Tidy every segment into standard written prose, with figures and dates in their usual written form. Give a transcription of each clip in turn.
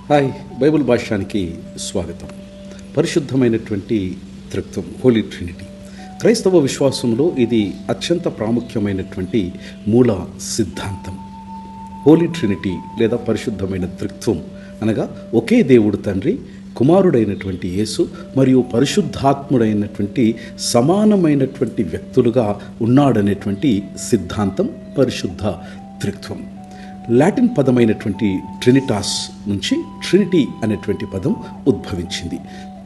Hi, Bible భాష్యానికి స్వాగతం. పరిశుద్ధమైనటువంటి త్రిత్వం, Holi Trinity. క్రైస్తవ విశ్వాసంలో ఇది అత్యంత ప్రాముఖ్యమైనటువంటి మూల సిద్ధాంతం. హోలీ ట్రినిటీ లేదా పరిశుద్ధమైన త్రిత్వం అనగా ఒకే దేవుడు తండ్రి, కుమారుడైనటువంటి యేసు మరియు పరిశుద్ధాత్ముడైనటువంటి సమానమైనటువంటి వ్యక్తులుగా ఉన్నాడనేటువంటి సిద్ధాంతం పరిశుద్ధ త్రిత్వం. లాటిన్ పదమైనటువంటి ట్రినిటాస్ నుంచి ట్రినిటీ అనేటువంటి పదం ఉద్భవించింది.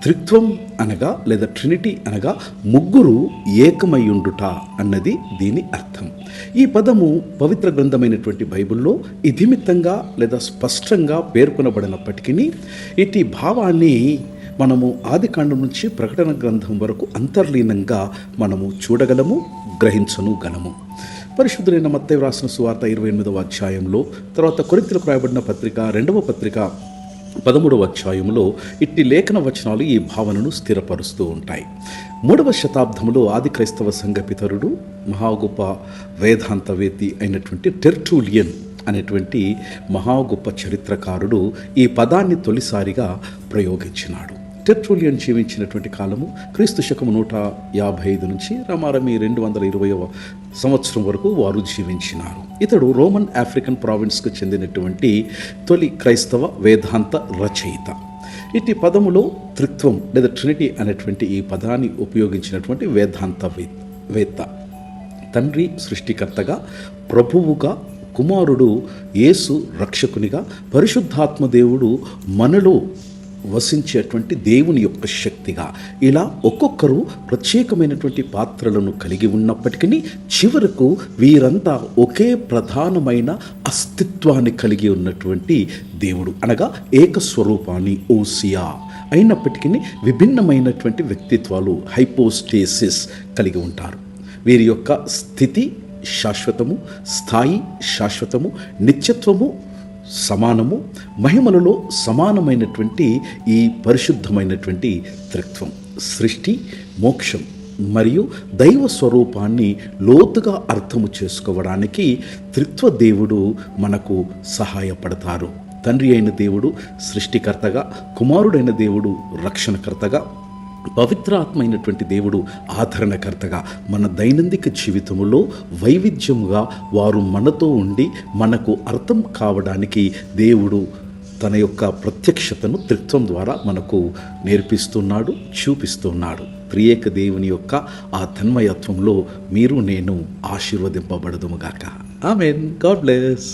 త్రిత్వం అనగా లేదా ట్రినిటీ అనగా ముగ్గురు ఏకమయ్యుండుట అన్నది దీని అర్థం. ఈ పదము పవిత్ర గ్రంథమైనటువంటి బైబిల్లో ఇతిమిత్తంగా లేదా స్పష్టంగా పేర్కొనబడినప్పటికీ ఇటు భావాన్ని మనము ఆదికాండం నుంచి ప్రకటన గ్రంథం వరకు అంతర్లీనంగా మనము చూడగలము, గ్రహించనుగలము. పరిశుద్ధులైన మత్తయి వ్రాసిన సువార్త 28వ అధ్యాయంలో, తర్వాత కొరింథీయులకు రాయబడిన పత్రిక 2వ పత్రిక 13వ అధ్యాయంలో ఇట్టి లేఖన వచనాలు ఈ భావనను స్థిరపరుస్తూ ఉంటాయి. 3వ శతాబ్దంలో ఆది క్రైస్తవ సంఘ పితరుడు, మహా గొప్ప వేదాంతవేత్తి అయినటువంటి టెర్టూలియన్ అనేటువంటి మహా గొప్ప చరిత్రకారుడు ఈ పదాన్ని తొలిసారిగా ప్రయోగించినాడు. టెర్టూలియన్ జీవించినటువంటి కాలము క్రీస్తు శకము 155 నుంచి రమారమి 220వ సంవత్సరం వరకు వారు జీవించినారు. ఇతడు రోమన్ ఆఫ్రికన్ ప్రావిన్స్కు చెందినటువంటి తొలి క్రైస్తవ వేదాంత రచయిత. ఇటు పదములో త్రిత్వం లేదా ట్రినిటీ అనేటువంటి ఈ పదాన్ని ఉపయోగించినటువంటి వేత్త తండ్రి సృష్టికర్తగా, ప్రభువుగా, కుమారుడు యేసు రక్షకునిగా, పరిశుద్ధాత్మ దేవుడు మనలో వసించేటువంటి దేవుని యొక్క శక్తిగా, ఇలా ఒక్కొక్కరు ప్రత్యేకమైనటువంటి పాత్రలను కలిగి ఉన్నప్పటికీ చివరకు వీరంతా ఒకే ప్రధానమైన అస్తిత్వాన్ని కలిగి ఉన్నటువంటి దేవుడు అనగా ఏకస్వరూపాన్ని ఓసియా అయినప్పటికీ విభిన్నమైనటువంటి వ్యక్తిత్వాలు హైపోస్టేసిస్ కలిగి ఉంటారు. వీరి యొక్క స్థితి శాశ్వతము, స్థాయి శాశ్వతము, నిత్యత్వము సమానము, మహిమలలో సమానమైనటువంటి ఈ పరిశుద్ధమైనటువంటి త్రిత్వం సృష్టి, మోక్షం మరియు దైవ స్వరూపాన్ని లోతుగా అర్థము చేసుకోవడానికి త్రిత్వ దేవుడు మనకు సహాయపడతారు. తండ్రి అయిన దేవుడు సృష్టికర్తగా, కుమారుడైన దేవుడు రక్షణకర్తగా, పవిత్రాత్మ అయినటువంటి దేవుడు ఆదరణకర్తగా, మన దైనందిక జీవితంలో వైవిధ్యముగా వారు మనతో ఉండి మనకు అర్థం కావడానికి దేవుడు తన యొక్క ప్రత్యక్షతను త్రిత్వం ద్వారా మనకు నేర్పిస్తున్నాడు, చూపిస్తున్నాడు. త్రియేక దేవుని యొక్క ఆ తన్మయత్వంలో మీరు నేను ఆశీర్వదింపబడదుముగాక. ఆమేన్. God bless.